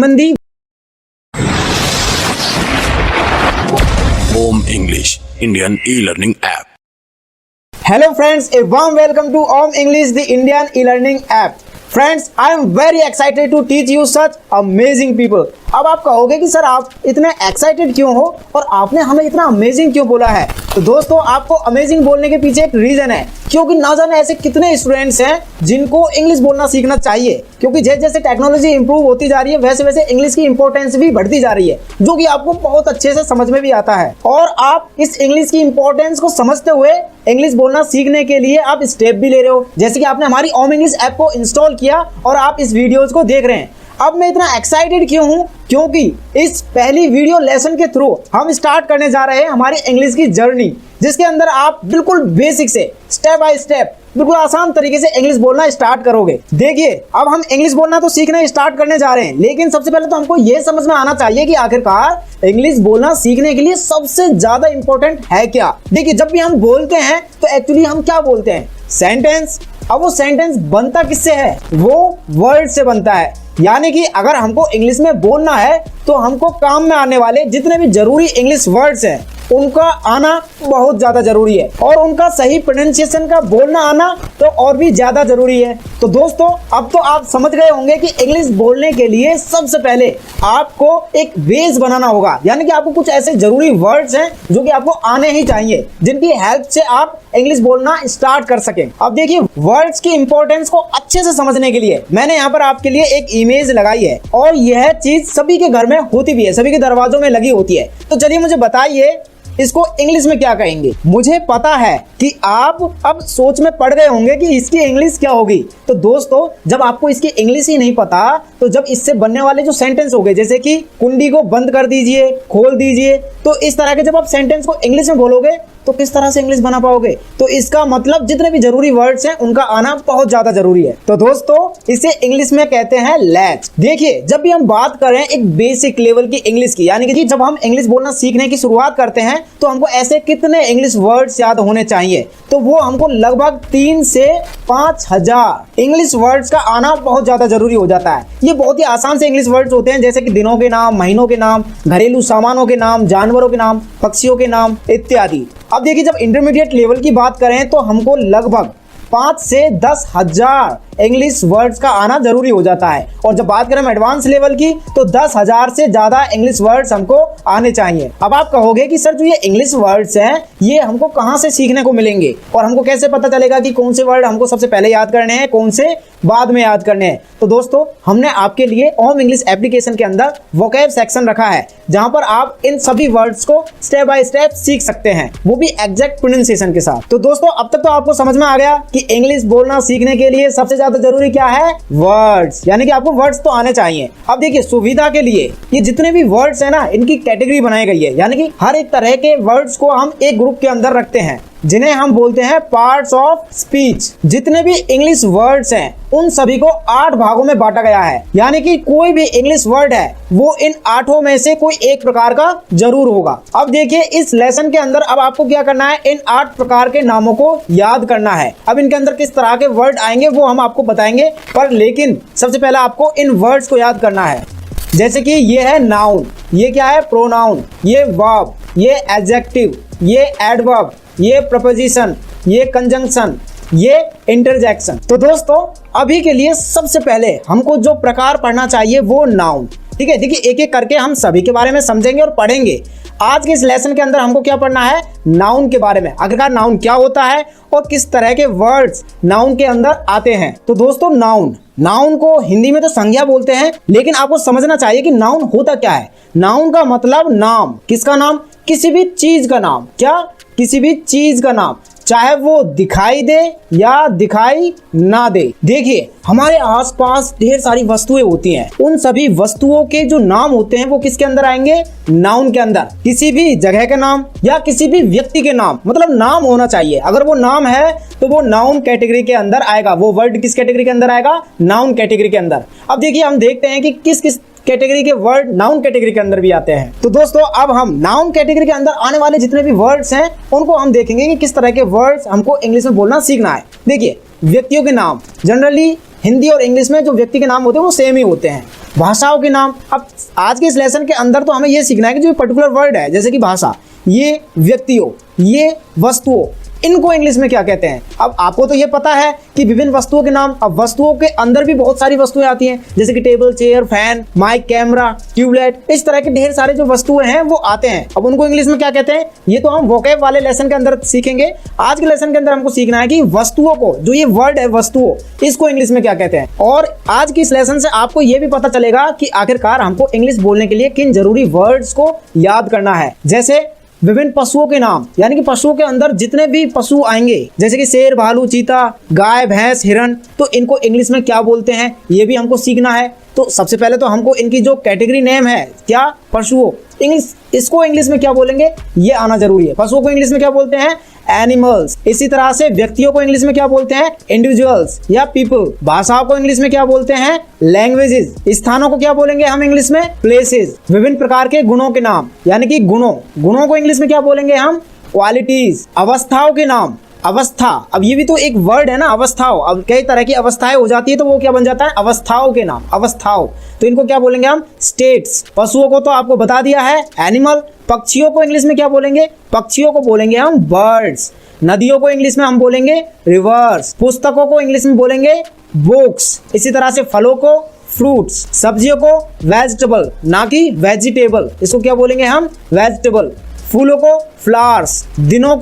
संबंधी Om English Indian e learning app. Hello friends, a warm welcome to Om English, the Indian e-learning app. Friends, I am very excited to teach you such amazing people. अब आप कहोगे कि sir आप इतने excited क्यों हो और आपने हमें इतना अमेजिंग क्यों बोला है। तो दोस्तों, आपको अमेजिंग बोलने के पीछे एक रीज़न है, क्योंकि ना जाने ऐसे कितने स्टूडेंट्स हैं जिनको इंग्लिश बोलना सीखना चाहिए, क्योंकि जैसे जैसे टेक्नोलॉजी इंप्रूव होती जा रही है वैसे वैसे इंग्लिश की इंपॉर्टेंस भी बढ़ती जा रही है, जो कि आपको बहुत अच्छे से समझ में भी आता है। और आप इस इंग्लिश की इंपॉर्टेंस को समझते हुए इंग्लिश बोलना सीखने के लिए आप स्टेप भी ले रहे हो, जैसे कि आपने हमारी ओम इंग्लिश ऐप को इंस्टॉल किया और आप इस वीडियोस को देख रहे हैं। अब मैं इतना एक्साइटेड क्यों हूं? क्योंकि इस पहली वीडियो लेसन के थ्रू हम स्टार्ट करने जा रहे हैं हमारी इंग्लिश की जर्नी, जिसके अंदर आप बिल्कुल बेसिक से स्टेप बाय स्टेप बिल्कुल आसान तरीके से इंग्लिश बोलना स्टार्ट करोगे। देखिए, अब हम इंग्लिश बोलना तो सीखना स्टार्ट करने जा रहे हैं, लेकिन सबसे पहले तो हमको ये समझ में आना चाहिए कि आखिरकार इंग्लिश बोलना सीखने के लिए सबसे ज्यादा इंपॉर्टेंट है क्या। देखिए, जब भी हम बोलते हैं तो एक्चुअली हम क्या बोलते हैं? सेंटेंस। अब वो सेंटेंस बनता किससे है? वो वर्ड से बनता है। यानी कि अगर हमको इंग्लिश में बोलना है तो हमको काम में आने वाले जितने भी जरूरी इंग्लिश वर्ड्स हैं उनका आना बहुत ज़्यादा जरूरी है, और उनका सही प्रोनाउंसिएशन का बोलना आना तो और भी ज़्यादा जरूरी है। तो दोस्तों, अब तो आप समझ गए होंगे कि इंग्लिश बोलने के लिए सबसे पहले आपको एक बेस बनाना होगा, यानी कि आपको कुछ ऐसे जरूरी वर्ड्स हैं जो कि आपको आने ही चाहिए, जिनकी हेल्प से आप इंग्लिश बोलना स्टार्ट कर सकें। अब देखिए, वर्ड्स की इंपॉर्टेंस को अच्छे से समझने के लिए मैंने यहाँ पर आपके लिए एक इमेज लगाई है, और यह चीज सभी के घर में होती भी है, सभी के दरवाजों में लगी होती है। तो चलिए मुझे बताइए इसको इंग्लिश में क्या कहेंगे। मुझे पता है कि आप अब सोच में पड़ गए होंगे कि इसकी इंग्लिश क्या होगी। तो दोस्तों, जब आपको इसकी इंग्लिश ही नहीं पता, तो जब इससे बनने वाले जो सेंटेंस हो गए, जैसे कि कुंडी को बंद कर दीजिए, खोल दीजिए, तो इस तरह के जब आप सेंटेंस को इंग्लिश में बोलोगे तो किस तरह से इंग्लिश बना पाओगे? तो इसका मतलब जितने भी जरूरी वर्ड्स हैं उनका आना बहुत ज्यादा जरूरी है। तो दोस्तों, इसे इंग्लिश में कहते हैं लैच। देखिए, जब भी हम बात करें एक बेसिक लेवल की इंग्लिश की, यानी कि जब हम इंग्लिश बोलना सीखने की शुरुआत करते हैं तो हमको ऐसे कितने इंग्लिश वर्ड्स याद होने चाहिए? तो वो हमको लगभग 3 से 5,000 इंग्लिश वर्ड्स का आना बहुत ज्यादा जरूरी हो जाता है। ये बहुत ही आसान से इंग्लिश वर्ड्स होते हैं, जैसे कि दिनों के नाम, महीनों के नाम, घरेलू सामानों के नाम, जानवरों के नाम, पक्षियों के नाम इत्यादि। अब देखिए, जब इंटरमीडिएट लेवल की बात करें तो हमको लगभग 5 से 10,000 इंग्लिश वर्ड्स का आना जरूरी हो जाता है, और जब बात करें एडवांस लेवल की तो 10,000 से ज्यादा इंग्लिश वर्ड्स हमको आने चाहिए। अब आप कहोगे कि सर, जो ये इंग्लिश वर्ड्स हैं ये हमको कहाँ से सीखने को मिलेंगे, और हमको कैसे पता चलेगा कि कौन से वर्ड हमको सबसे पहले याद करने हैं, कौन से बाद में याद करने हैं? तो दोस्तों, हमने आपके लिए ओम इंग्लिश एप्लीकेशन के अंदर वोकैब सेक्शन रखा है, जहां पर आप इन सभी वर्ड्स को स्टेप बाय स्टेप सीख सकते हैं, वो भी एग्जैक्ट प्रोनाउंसिएशन के साथ। तो दोस्तों, अब तक तो आपको समझ में आ गया कि इंग्लिश बोलना सीखने के लिए सबसे ज्यादा जरूरी क्या है? वर्ड्स, यानी कि आपको वर्ड्स तो आने चाहिए। अब देखिए, सुविधा के लिए ये जितने भी वर्ड्स है ना, इनकी कैटेगरी बनाई गई है, यानी कि हर एक तरह के वर्ड्स को हम एक ग्रुप के अंदर रखते हैं, जिन्हें हम बोलते हैं पार्ट्स ऑफ स्पीच। जितने भी इंग्लिश वर्ड्स हैं उन सभी को 8 भागों में बांटा गया है, यानी कि कोई भी इंग्लिश वर्ड है वो इन 8 में से कोई एक प्रकार का जरूर होगा। अब देखिए, इस लेसन के अंदर अब आपको क्या करना है? इन 8 प्रकार के नामों को याद करना है। अब इनके अंदर किस तरह के वर्ड आएंगे वो हम आपको बताएंगे, पर लेकिन सबसे पहले आपको इन वर्ड्स को याद करना है। जैसे कि ये है नाउन, ये क्या है? प्रोनाउन, ये वर्ब, ये एडजेक्टिव, ये एडवर्ब, ये प्रपोजिशन, ये कंजंक्शन, ये इंटरजेक्शन। तो दोस्तों, अभी के लिए सबसे पहले हमको जो प्रकार पढ़ना चाहिए वो नाउन। ठीक है, देखिए एक एक करके हम सभी के बारे में समझेंगे और पढ़ेंगे। आज के इस लेसन के अंदर हमको क्या पढ़ना है? नाउन के बारे में। आखिरकार नाउन क्या होता है और किस तरह के वर्ड्स नाउन के अंदर आते हैं। तो दोस्तों, नाउन को हिंदी में तो संज्ञा बोलते हैं, लेकिन आपको समझना चाहिए कि नाउन होता क्या है। नाउन का मतलब नाम। किसका नाम? किसी भी चीज का नाम। क्या? किसी भी चीज का नाम, चाहे वो दिखाई दे या दिखाई ना दे। देखिए, हमारे आसपास ढेर सारी वस्तुएं होती हैं, उन सभी वस्तुओं के जो नाम होते हैं वो किसके अंदर आएंगे? नाउन के अंदर। किसी भी जगह के नाम या किसी भी व्यक्ति के नाम, मतलब नाम होना चाहिए। अगर वो नाम है तो वो नाउन कैटेगरी के अंदर आएगा। वो वर्ड किस कैटेगरी के अंदर आएगा? नाउन कैटेगरी के अंदर। अब देखिए, हम देखते हैं कि किस किस कैटेगरी के वर्ड नाउन कैटेगरी के अंदर भी आते हैं। तो दोस्तों, अब हम नाउन कैटेगरी के अंदर आने वाले जितने भी वर्ड्स हैं उनको हम देखेंगे कि किस तरह के वर्ड्स हमको इंग्लिश में बोलना सीखना है। देखिए, व्यक्तियों के नाम, जनरली हिंदी और इंग्लिश में जो व्यक्ति के नाम होते हैं वो सेम ही होते हैं। भाषाओं के नाम। अब आज के इस लेसन के अंदर तो हमें ये सीखना है कि जो पर्टिकुलर वर्ड है, जैसे कि भाषा, ये व्यक्तियों, ये वस्तुओं, इनको इंग्लिश में क्या कहते हैं। अब आपको तो ये पता है कि विभिन्न वस्तुओं के नाम। अब वस्तुओं के अंदर भी बहुत सारी वस्तुएं आती हैं, जैसे कि table, chair, fan, mike, camera, tube light, इस तरह के ढेर सारे जो वस्तुएं हैं वो आते हैं। अब उनको इंग्लिश में क्या कहते हैं, ये तो हम वोकैब वाले लेसन के अंदर सीखेंगे। आज के लेसन के अंदर हमको सीखना है कि वस्तुओं को, जो ये वर्ड है वस्तुओं, इसको इंग्लिश में क्या कहते हैं। और आज की इस लेसन से आपको ये भी पता चलेगा कि आखिरकार हमको इंग्लिश बोलने के लिए किन जरूरी वर्ड्स को याद करना है। जैसे विभिन्न पशुओं के नाम, यानी कि पशुओं के अंदर जितने भी पशु आएंगे, जैसे कि शेर, भालू, चीता, गाय, भैंस, हिरण, तो इनको इंग्लिश में क्या बोलते हैं ये भी हमको सीखना है। तो सबसे पहले तो हमको इनकी जो कैटेगरी नेम है, क्या, पशुओं, इंग्लिश, इसको इंग्लिश में क्या बोलेंगे ये आना जरूरी है। पशुओं को इंग्लिश में क्या बोलते हैं, एनिमल्स। इसी तरह से व्यक्तियों को इंग्लिश में क्या बोलते हैं, इंडिविजुअल्स या पीपल। भाषाओं को इंग्लिश में क्या बोलते हैं, लैंग्वेजेस। स्थानों को क्या बोलेंगे हम इंग्लिश में, प्लेसेस। विभिन्न प्रकार के गुणों के नाम, यानी कि गुणों को इंग्लिश में क्या बोलेंगे हम, क्वालिटीज। अवस्थाओं के नाम, अवस्था, अब ये भी तो एक वर्ड है ना, अवस्थाओं। अब कई तरह की अवस्थाएं हो जाती है तो वो क्या बन जाता है, अवस्थाओं के नाम, अवस्थाओं। तो इनको क्या बोलेंगे हम, स्टेट्स। पशुओं को तो आपको बता दिया है, एनिमल। पक्षियों को इंग्लिश में क्या बोलेंगे, पक्षियों को बोलेंगे हम बर्ड्स। नदियों को इंग्लिश में हम बोलेंगे रिवर्स। पुस्तकों को इंग्लिश में बोलेंगे बुक्स। इसी तरह से फलों को फ्रूट्स। सब्जियों को वेजिटेबल, ना कि वेजिटेबल, इसको क्या बोलेंगे हम, वेजिटेबल। फूलों को फ्लावर्स। दिनों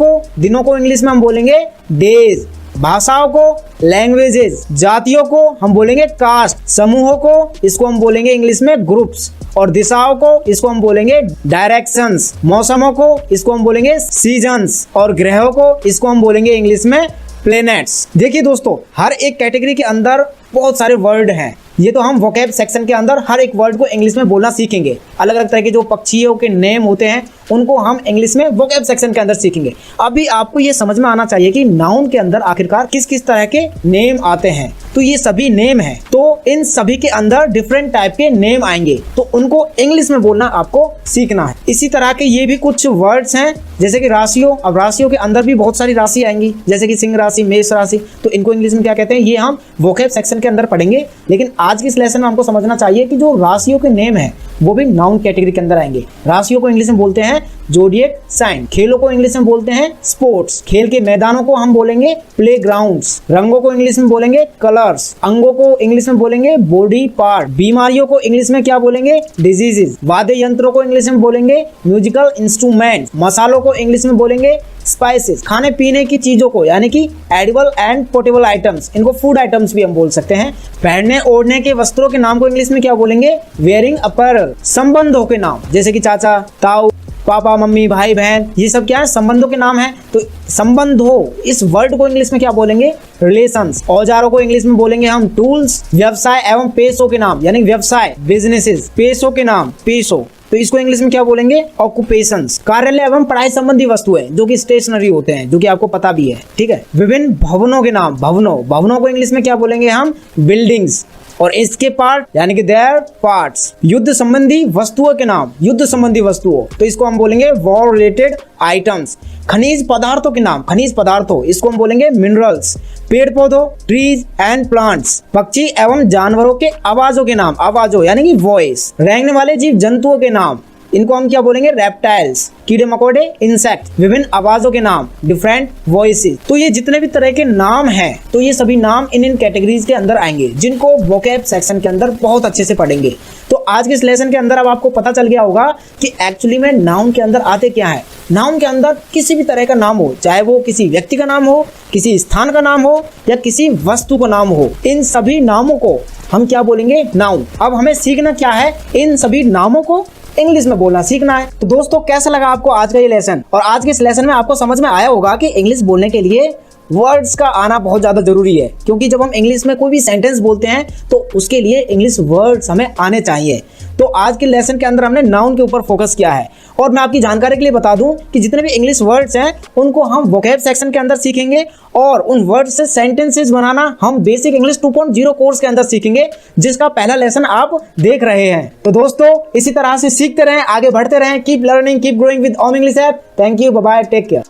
को इंग्लिश में हम बोलेंगे डेज। भाषाओं को लैंग्वेजेस। जातियों को हम बोलेंगे कास्ट। समूहों को इसको हम बोलेंगे इंग्लिश में ग्रुप्स। और दिशाओं को इसको हम बोलेंगे डायरेक्शंस। मौसमों को इसको हम बोलेंगे सीजन्स। और ग्रहों को इसको हम बोलेंगे इंग्लिश में प्लैनेट्स। देखिए दोस्तों, हर एक कैटेगरी के अंदर बहुत सारे वर्ड हैं। ये तो हम वोकैब सेक्शन के अंदर हर एक वर्ड को इंग्लिश में बोलना सीखेंगे। अलग अलग तरह के जो पक्षियों के नेम होते हैं उनको हम इंग्लिश में वोकैब सेक्शन के अंदर सीखेंगे। अभी आपको ये समझ में आना चाहिए कि नाउन के अंदर आखिरकार किस किस तरह के नेम आते हैं। तो ये सभी नेम हैं, तो इन सभी के अंदर डिफरेंट टाइप के नेम आएंगे, तो उनको इंग्लिश में बोलना आपको सीखना है। इसी तरह के ये भी कुछ वर्ड्स हैं, जैसे कि राशियों। अब राशियों के अंदर भी बहुत सारी राशि आएंगी, जैसे कि सिंह राशि, मेष राशि, तो इनको इंग्लिश में क्या कहते हैं ये हम वोकैब सेक्शन के अंदर पढ़ेंगे। लेकिन आज की इस लेसन में हमको समझना चाहिए कि जो राशियों के नेम है वो भी नाउन कैटेगरी के अंदर आएंगे। राशियों को इंग्लिश में बोलते हैं जोडिएक साइन। खेलों को इंग्लिश में बोलते हैं स्पोर्ट्स। खेल के मैदानों को हम बोलेंगे प्लेग्राउंड्स। रंगों को इंग्लिश में बोलेंगे कलर्स। अंगों को इंग्लिश में बोलेंगे बॉडी पार्ट। बीमारियों को इंग्लिश में क्या बोलेंगे, डिजीजेस। वाद्य यंत्रों को इंग्लिश में बोलेंगे म्यूजिकल इंस्ट्रूमेंट। मसालों को इंग्लिश में बोलेंगे स्पाइसेस। खाने पीने की चीजों को, यानी कि एडिबल एंड पोर्टेबल आइटम्स, इनको फूड आइटम्स भी हम बोल सकते हैं। पहनने ओढ़ने के वस्त्रों के नाम को इंग्लिश में क्या बोलेंगे, वेयरिंग अपैरल। संबंधों के नाम, जैसे कि चाचा, ताऊ, पापा, मम्मी, भाई, बहन, ये सब क्या है, संबंधों के नाम है। तो संबंधों, इस वर्ड को इंग्लिश में क्या बोलेंगे, रिलेशंस। औजारों को इंग्लिश में बोलेंगे हम टूल्स। व्यवसाय एवं पेशों के नाम, यानी व्यवसाय, बिजनेसेस। पेशों के नाम, पेशों, तो इसको इंग्लिश में क्या बोलेंगे, ऑक्यूपेशंस। कार्यालय एवं पढ़ाई संबंधी वस्तुएं, जो कि स्टेशनरी होते हैं, जो कि आपको पता भी है, ठीक है। विभिन्न भवनों के नाम, भवनों को इंग्लिश में क्या बोलेंगे हम, बिल्डिंग्स। और इसके पार्ट, यानी कि देयर पार्ट्स। युद्ध संबंधी वस्तुओं के नाम, युद्ध संबंधी वस्तुओं, तो इसको हम बोलेंगे वॉर रिलेटेड आइटम्स। खनिज पदार्थों के नाम, खनिज पदार्थों, इसको हम बोलेंगे मिनरल्स। पेड़ पौधों, ट्रीज एंड प्लांट्स। पक्षी एवं जानवरों के आवाजों के नाम, आवाजों यानी कि वॉइस। रेंगने वाले जीव जंतुओं के नाम, इनको हम क्या बोलेंगे, रेप्टाइल्स। कीड़े मकोड़े, इंसेक्ट। विभिन्न आवाजों के नाम, डिफरेंट वॉइसेस। तो ये जितने भी तरह के नाम हैं, तो ये सभी नाम इन कैटेगरीज के अंदर आएंगे, जिनको वोकैब सेक्शन के अंदर बहुत अच्छे से पढ़ेंगे। तो आज के इस लेसन के अंदर अब आपको पता चल गया होगा कि एक्चुअली में नाउन के अंदर आते क्या है। नाउन के अंदर किसी भी तरह का नाम हो, चाहे वो किसी व्यक्ति का नाम हो, किसी स्थान का नाम हो, या किसी वस्तु का नाम हो, इन सभी नामों को हम क्या बोलेंगे, नाउन। अब हमें सीखना क्या है, इन सभी नामों को इंग्लिश में बोलना सीखना है। तो दोस्तों, कैसा लगा आपको आज का ये लेसन? और आज के इस लेसन में आपको समझ में आया होगा कि इंग्लिश बोलने के लिए वर्ड्स का आना बहुत ज़्यादा जरूरी है, क्योंकि जब हम इंग्लिश में कोई भी सेंटेंस बोलते हैं तो उसके लिए इंग्लिश वर्ड्स हमें आने चाहिए। तो आज के लेसन के अंदर हमने नाउन के ऊपर फोकस किया है। और मैं आपकी जानकारी के लिए बता दूं कि जितने भी इंग्लिश वर्ड्स हैं उनको हम वोकैब सेक्शन के अंदर सीखेंगे, और उन वर्ड्स से सेंटेंसेस बनाना हम बेसिक इंग्लिश 2.0 कोर्स के अंदर सीखेंगे, जिसका पहला लेसन आप देख रहे हैं। तो दोस्तों, इसी तरह से सीखते रहें, आगे बढ़ते रहें। Keep learning, keep growing with Om English app. Thank you, bye bye, take care.